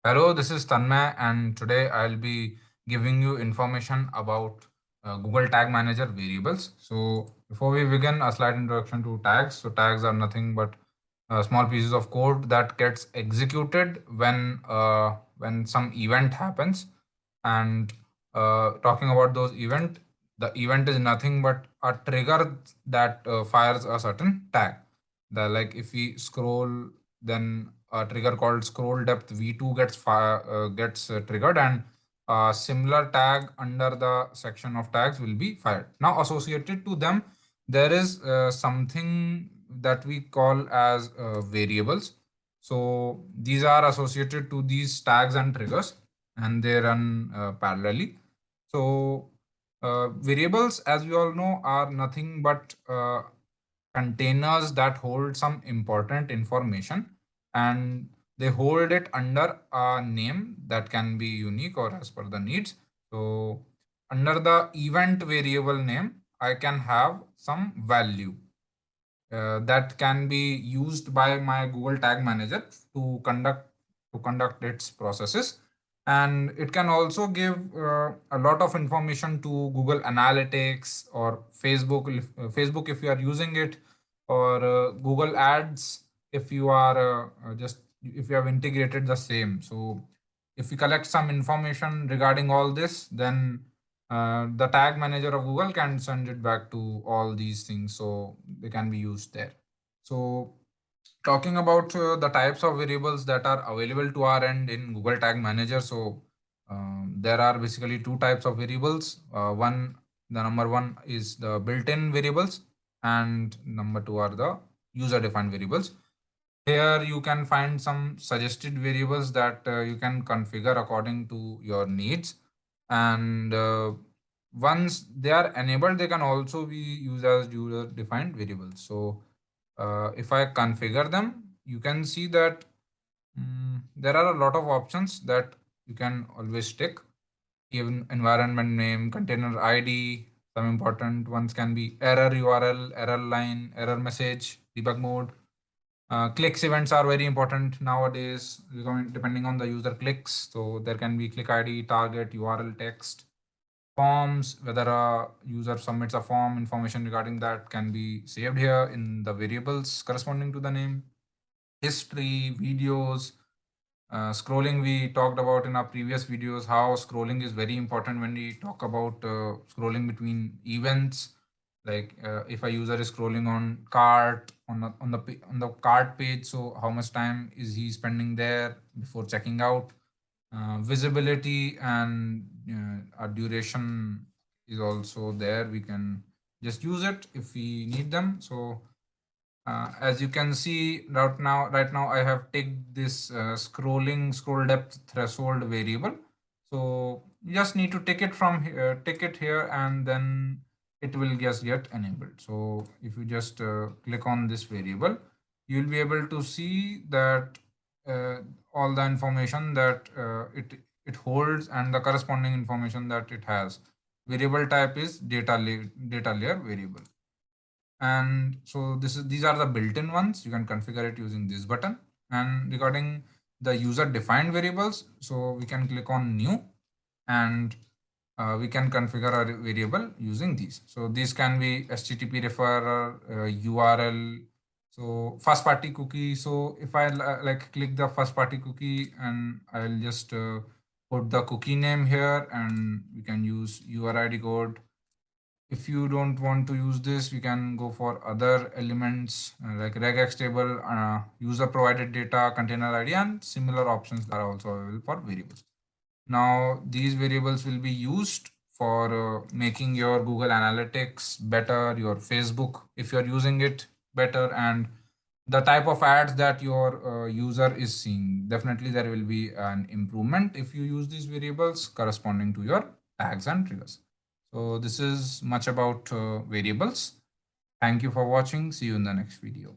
Hello, this is Tanmay, and today I'll be giving you information about Google Tag Manager variables. So, before we begin, a slight introduction to tags. So, tags are nothing but small pieces of code that gets executed when some event happens. And talking about those event, the event is nothing but a trigger that fires a certain tag. Like if we scroll, then a trigger called scroll depth v2 gets triggered, and a similar tag under the section of tags will be fired. Now associated to them, there is something that we call as variables. So these are associated to these tags and triggers, and they run parallelly. So variables, as we all know, are nothing but containers that hold some important information, and they hold it under a name that can be unique or as per the needs. So under the event variable name, I can have some value that can be used by my Google Tag Manager to conduct its processes. And it can also give a lot of information to Google Analytics or Facebook if you are using it, or Google Ads if you are just if you have integrated the same. So if we collect some information regarding all this, then the tag manager of Google can send it back to all these things, so they can be used there. So talking about the types of variables that are available to our end in Google Tag Manager. So there are basically two types of variables. The number one is the built-in variables, and number two are the user-defined variables. Here you can find some suggested variables that you can configure according to your needs. And once they are enabled, they can also be used as user defined variables. So if I configure them, you can see that there are a lot of options that you can always tick. Even environment name, container ID, some important ones can be error URL, error line, error message, debug mode. Clicks events are very important nowadays, depending on the user clicks. So there can be click ID, target, URL, text. Forms, whether a user submits a form, information regarding that can be saved here in the variables corresponding to the name. History, videos, scrolling, we talked about in our previous videos how scrolling is very important when we talk about scrolling between events. Like if a user is scrolling on cart on the cart page, so how much time is he spending there before checking out? Visibility and our duration is also there. We can just use it if we need them. So as you can see right now I have taken this scroll depth threshold variable. So you just need to take it from here, take it here, and then it will just get enabled. So if you just click on this variable, you'll be able to see that uh, all the information that it holds and the corresponding information that it has. Variable type is data layer variable. And so these are the built-in ones. You can configure it using this button. And regarding the user defined variables, so we can click on new, and we can configure a variable using these. So these can be HTTP referrer, URL, so first party cookie. So if I like click the first party cookie, and I'll just put the cookie name here, and we can use URID code. If you don't want to use this, we can go for other elements like regex table, user provided data, container ID, and similar options are also available for variables. Now, these variables will be used for making your Google Analytics better, your Facebook, if you're using it better, and the type of ads that your user is seeing. Definitely, there will be an improvement if you use these variables corresponding to your tags and triggers. So this is much about variables. Thank you for watching. See you in the next video.